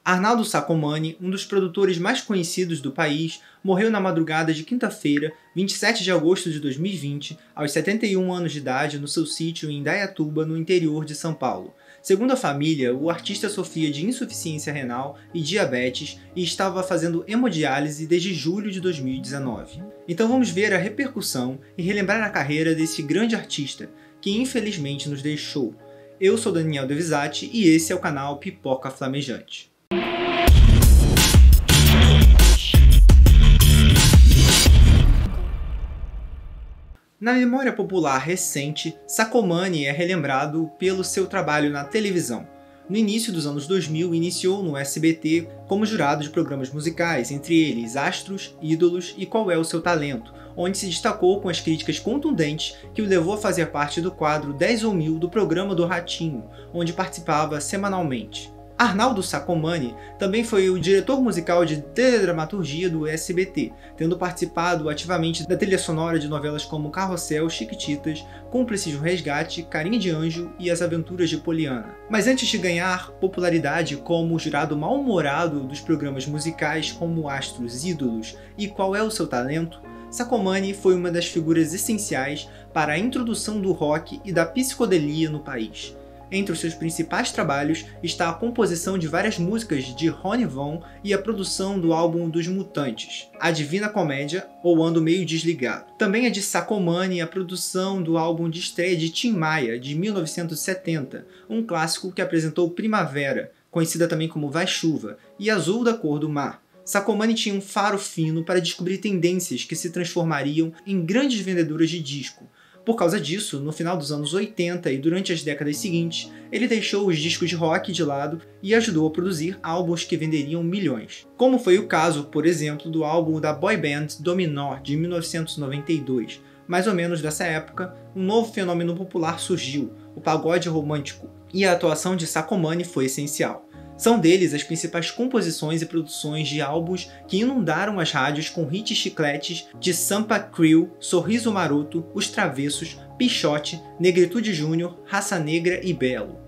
Arnaldo Sacomani, um dos produtores mais conhecidos do país, morreu na madrugada de quinta-feira, 27 de agosto de 2020, aos 71 anos de idade, no seu sítio em Indaiatuba, no interior de São Paulo. Segundo a família, o artista sofria de insuficiência renal e diabetes e estava fazendo hemodiálise desde julho de 2019. Então vamos ver a repercussão e relembrar a carreira desse grande artista, que infelizmente nos deixou. Eu sou Daniel Devisati e esse é o canal Pipoca Flamejante. Na memória popular recente, Sacomani é relembrado pelo seu trabalho na televisão. No início dos anos 2000, iniciou no SBT como jurado de programas musicais, entre eles Astros, Ídolos e Qual é o Seu Talento, onde se destacou com as críticas contundentes que o levou a fazer parte do quadro 10 ou 1000 do programa do Ratinho, onde participava semanalmente. Arnaldo Sacomani também foi o diretor musical de teledramaturgia do SBT, tendo participado ativamente da trilha sonora de novelas como Carrossel, Chiquititas, Cúmplices do Resgate, Carinha de Anjo e As Aventuras de Poliana. Mas antes de ganhar popularidade como jurado mal-humorado dos programas musicais como Astros, Ídolos e Qual é o Seu Talento, Sacomani foi uma das figuras essenciais para a introdução do rock e da psicodelia no país. Entre os seus principais trabalhos está a composição de várias músicas de Ronnie Von e a produção do álbum dos Mutantes, A Divina Comédia ou Ando Meio Desligado. Também é de Sacomani a produção do álbum de estreia de Tim Maia, de 1970, um clássico que apresentou Primavera, conhecida também como Vai Chuva, e Azul da Cor do Mar. Sacomani tinha um faro fino para descobrir tendências que se transformariam em grandes vendedoras de disco. Por causa disso, no final dos anos 80 e durante as décadas seguintes, ele deixou os discos de rock de lado e ajudou a produzir álbuns que venderiam milhões. Como foi o caso, por exemplo, do álbum da boy band Dominó, de 1992. Mais ou menos dessa época, um novo fenômeno popular surgiu, o pagode romântico, e a atuação de Sacomani foi essencial. São deles as principais composições e produções de álbuns que inundaram as rádios com hits chicletes de Sampa Crio, Sorriso Maroto, Os Travessos, Pichote, Negritude Júnior, Raça Negra e Belo.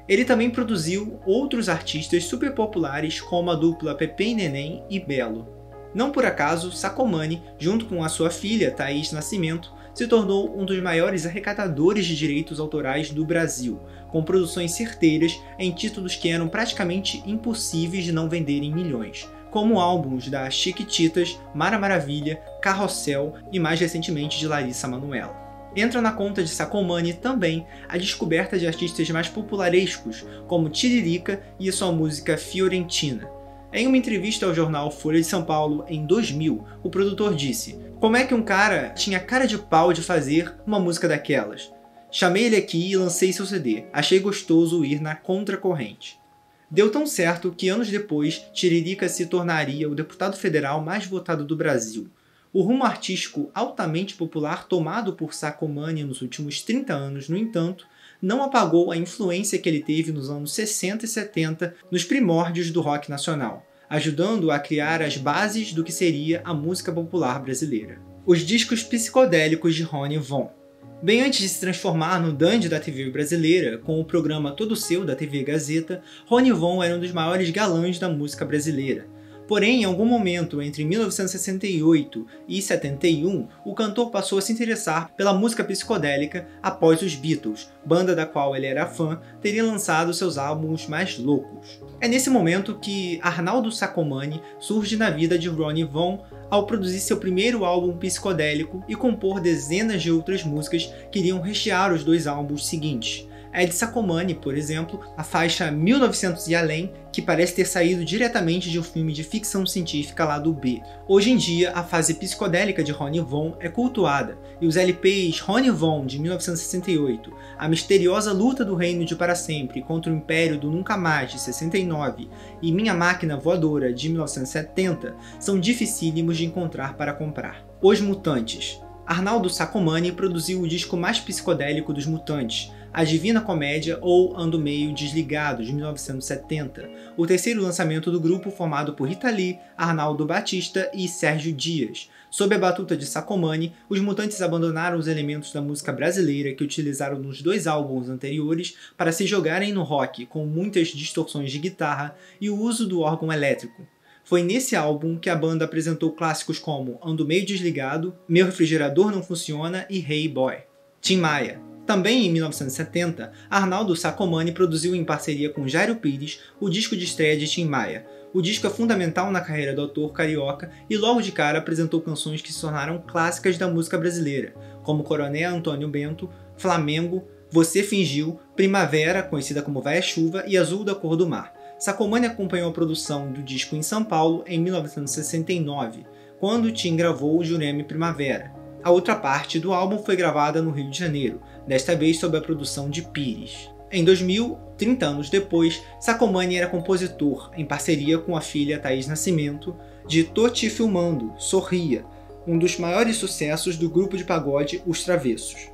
Ele também produziu outros artistas super populares como a dupla Pepe e Neném e Belo. Não por acaso, Sacomani, junto com a sua filha, Thaís Nascimento, se tornou um dos maiores arrecadadores de direitos autorais do Brasil, com produções certeiras em títulos que eram praticamente impossíveis de não venderem milhões, como álbuns da Chiquititas, Mara Maravilha, Carrossel e mais recentemente de Larissa Manoela. Entra na conta de Sacomani também a descoberta de artistas mais popularescos, como Tiririca e sua música Fiorentina. Em uma entrevista ao jornal Folha de São Paulo em 2000, o produtor disse: "Como é que um cara tinha cara de pau de fazer uma música daquelas? Chamei ele aqui e lancei seu CD. Achei gostoso ir na contracorrente." Deu tão certo que anos depois, Tiririca se tornaria o deputado federal mais votado do Brasil. O rumo artístico altamente popular tomado por Sacomani nos últimos 30 anos, no entanto, não apagou a influência que ele teve nos anos 60 e 70 nos primórdios do rock nacional, ajudando a criar as bases do que seria a música popular brasileira. Os discos psicodélicos de Ronnie Von. Bem antes de se transformar no dandy da TV brasileira, com o programa Todo Seu da TV Gazeta, Ronnie Von era um dos maiores galãs da música brasileira. Porém, em algum momento entre 1968 e 71, o cantor passou a se interessar pela música psicodélica após os Beatles, banda da qual ele era fã, terem lançado seus álbuns mais loucos. É nesse momento que Arnaldo Sacomani surge na vida de Ronnie Von ao produzir seu primeiro álbum psicodélico e compor dezenas de outras músicas que iriam rechear os dois álbuns seguintes. É de Sacomani, por exemplo, a faixa 1900 e Além, que parece ter saído diretamente de um filme de ficção científica lá do B. Hoje em dia, a fase psicodélica de Ronnie Von é cultuada, e os LPs Ronnie Von, de 1968, A Misteriosa Luta do Reino de Para Sempre contra o Império do Nunca Mais, de 69, e Minha Máquina Voadora, de 1970, são dificílimos de encontrar para comprar. Os Mutantes. Arnaldo Sacomani produziu o disco mais psicodélico dos Mutantes, A Divina Comédia ou Ando Meio Desligado, de 1970, o terceiro lançamento do grupo formado por Rita Lee, Arnaldo Batista e Sérgio Dias. Sob a batuta de Sacomani, os Mutantes abandonaram os elementos da música brasileira que utilizaram nos 2 álbuns anteriores para se jogarem no rock, com muitas distorções de guitarra e o uso do órgão elétrico. Foi nesse álbum que a banda apresentou clássicos como Ando Meio Desligado, Meu Refrigerador Não Funciona e Hey Boy. Tim Maia. Também em 1970, Arnaldo Sacomani produziu em parceria com Jairo Pires o disco de estreia de Tim Maia. O disco é fundamental na carreira do autor carioca e logo de cara apresentou canções que se tornaram clássicas da música brasileira, como Coronel Antônio Bento, Flamengo, Você Fingiu, Primavera, conhecida como Vai a Chuva, e Azul da Cor do Mar. Sacomani acompanhou a produção do disco em São Paulo em 1969, quando Tim gravou Jurema Primavera. A outra parte do álbum foi gravada no Rio de Janeiro, desta vez sob a produção de Pires. Em 2000, 30 anos depois, Sacomani era compositor, em parceria com a filha Thaís Nascimento, de Tô Te Filmando, Sorria, um dos maiores sucessos do grupo de pagode Os Travessos.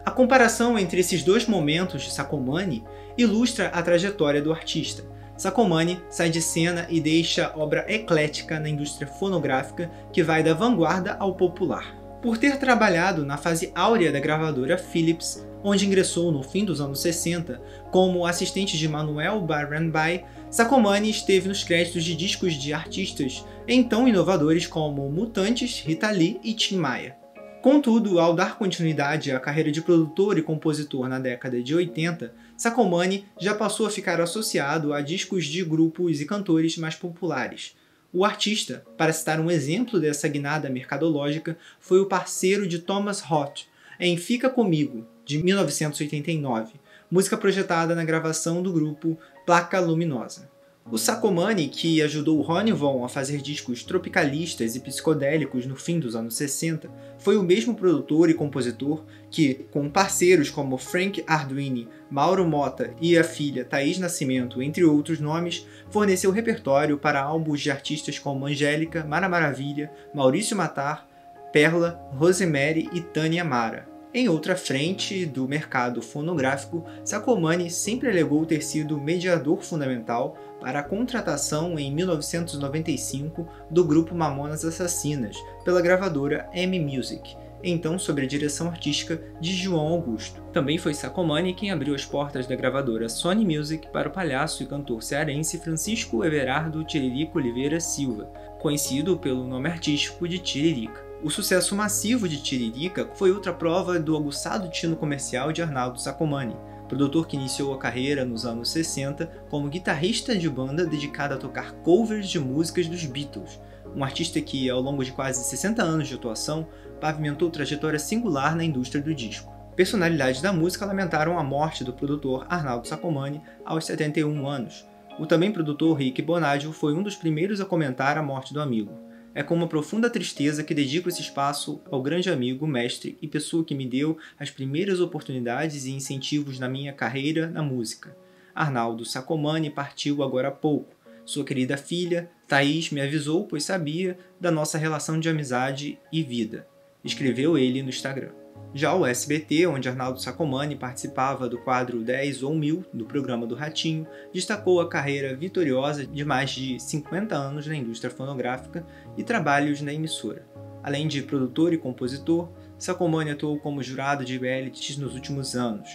A comparação entre esses 2 momentos de Sacomani ilustra a trajetória do artista. Sacomani sai de cena e deixa obra eclética na indústria fonográfica que vai da vanguarda ao popular. Por ter trabalhado na fase áurea da gravadora Philips, onde ingressou no fim dos anos 60 como assistente de Manuel Barenboim, Sacomani esteve nos créditos de discos de artistas então inovadores como Mutantes, Rita Lee e Tim Maia. Contudo, ao dar continuidade à carreira de produtor e compositor na década de 80, Sacomani já passou a ficar associado a discos de grupos e cantores mais populares. O artista, para citar um exemplo dessa guinada mercadológica, foi o parceiro de Thomas Roth em Fica Comigo, de 1989, música projetada na gravação do grupo Placa Luminosa. O Sacomani, que ajudou Ronnie Von a fazer discos tropicalistas e psicodélicos no fim dos anos 60, foi o mesmo produtor e compositor que, com parceiros como Frank Arduini, Mauro Mota e a filha Thaís Nascimento, entre outros nomes, forneceu repertório para álbuns de artistas como Angélica, Mara Maravilha, Maurício Matar, Perla, Rosemary e Tânia Mara. Em outra frente do mercado fonográfico, Sacomani sempre alegou ter sido mediador fundamental para a contratação em 1995 do grupo Mamonas Assassinas pela gravadora M-Music, então sob a direção artística de João Augusto. Também foi Sacomani quem abriu as portas da gravadora Sony Music para o palhaço e cantor cearense Francisco Everardo Tiririca Oliveira Silva, conhecido pelo nome artístico de Tiririca. O sucesso massivo de Tiririca foi outra prova do aguçado tino comercial de Arnaldo Sacomani, produtor que iniciou a carreira nos anos 60 como guitarrista de banda dedicado a tocar covers de músicas dos Beatles, um artista que, ao longo de quase 60 anos de atuação, pavimentou trajetória singular na indústria do disco. Personalidades da música lamentaram a morte do produtor Arnaldo Sacomani aos 71 anos. O também produtor Rick Bonadio foi um dos primeiros a comentar a morte do amigo. É com uma profunda tristeza que dedico esse espaço ao grande amigo, mestre e pessoa que me deu as primeiras oportunidades e incentivos na minha carreira na música. Arnaldo Sacomani partiu agora há pouco. Sua querida filha, Thaís, me avisou, pois sabia da nossa relação de amizade e vida. Escreveu ele no Instagram. Já o SBT, onde Arnaldo Sacomani participava do quadro 10 ou 1000 do programa do Ratinho, destacou a carreira vitoriosa de mais de 50 anos na indústria fonográfica e trabalhos na emissora. Além de produtor e compositor, Sacomani atuou como jurado de realities nos últimos anos,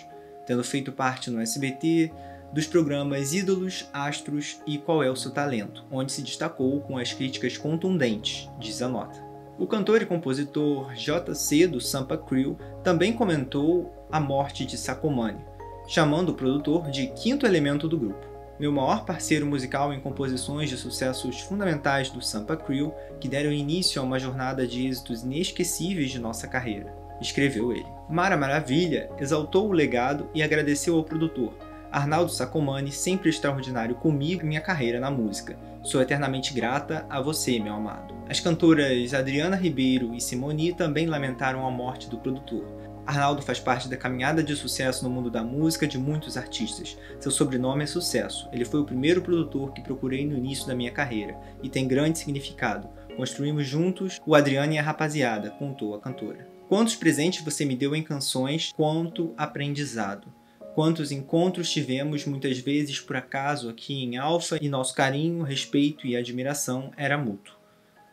tendo feito parte no SBT dos programas Ídolos, Astros e Qual é o Seu Talento, onde se destacou com as críticas contundentes, diz a nota. O cantor e compositor JC do Sampa Crew também comentou a morte de Sacomani, chamando o produtor de quinto elemento do grupo. Meu maior parceiro musical em composições de sucessos fundamentais do Sampa Crew, que deram início a uma jornada de êxitos inesquecíveis de nossa carreira, escreveu ele. Mara Maravilha exaltou o legado e agradeceu ao produtor, Arnaldo Sacomani, sempre extraordinário comigo e minha carreira na música. Sou eternamente grata a você, meu amado. As cantoras Adriana Ribeiro e Simoni também lamentaram a morte do produtor. Arnaldo faz parte da caminhada de sucesso no mundo da música de muitos artistas. Seu sobrenome é Sucesso. Ele foi o primeiro produtor que procurei no início da minha carreira e tem grande significado. Construímos juntos o Adriana e a Rapaziada, contou a cantora. Quantos presentes você me deu em canções, quanto aprendizado. Quantos encontros tivemos muitas vezes por acaso aqui em Alfa e nosso carinho, respeito e admiração era mútuo.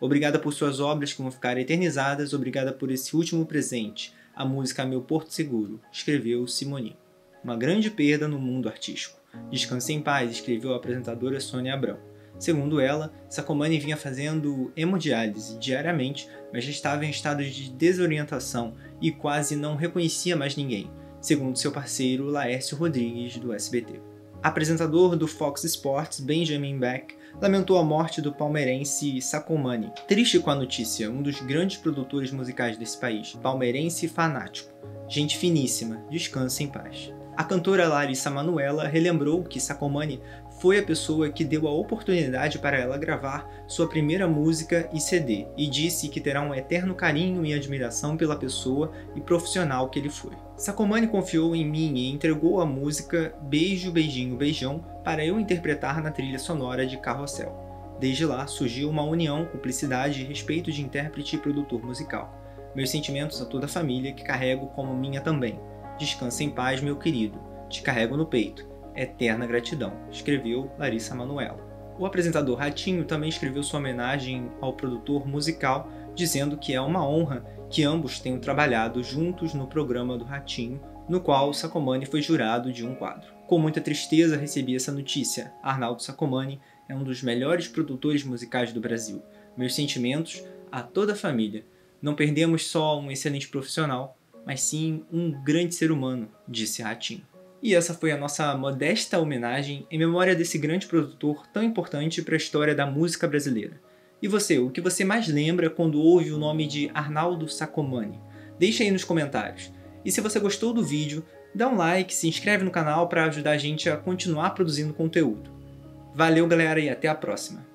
Obrigada por suas obras que vão ficar eternizadas, obrigada por esse último presente, a música Meu Porto Seguro, escreveu Simone. Uma grande perda no mundo artístico. Descanse em paz, escreveu a apresentadora Sônia Abrão. Segundo ela, Sacomani vinha fazendo hemodiálise diariamente, mas já estava em estado de desorientação e quase não reconhecia mais ninguém, segundo seu parceiro Laércio Rodrigues, do SBT. Apresentador do Fox Sports, Benjamin Beck, lamentou a morte do palmeirense Sacomani. Triste com a notícia, um dos grandes produtores musicais desse país, palmeirense fanático. Gente finíssima, descanse em paz. A cantora Larissa Manoela relembrou que Sacomani foi a pessoa que deu a oportunidade para ela gravar sua primeira música e CD, e disse que terá um eterno carinho e admiração pela pessoa e profissional que ele foi. Sacomani confiou em mim e entregou a música Beijo, Beijinho, Beijão para eu interpretar na trilha sonora de Carrossel. Desde lá surgiu uma união, cumplicidade e respeito de intérprete e produtor musical. Meus sentimentos a toda a família que carrego como minha também. Descansa em paz, meu querido. Te carrego no peito. Eterna gratidão, escreveu Larissa Manoela. O apresentador Ratinho também escreveu sua homenagem ao produtor musical, dizendo que é uma honra que ambos tenham trabalhado juntos no programa do Ratinho, no qual Sacomani foi jurado de um quadro. Com muita tristeza recebi essa notícia. Arnaldo Sacomani é um dos melhores produtores musicais do Brasil. Meus sentimentos a toda a família. Não perdemos só um excelente profissional, mas sim um grande ser humano, disse Ratinho. E essa foi a nossa modesta homenagem em memória desse grande produtor tão importante para a história da música brasileira. E você, o que você mais lembra quando ouve o nome de Arnaldo Sacomani? Deixa aí nos comentários. E se você gostou do vídeo, dá um like, se inscreve no canal para ajudar a gente a continuar produzindo conteúdo. Valeu galera e até a próxima!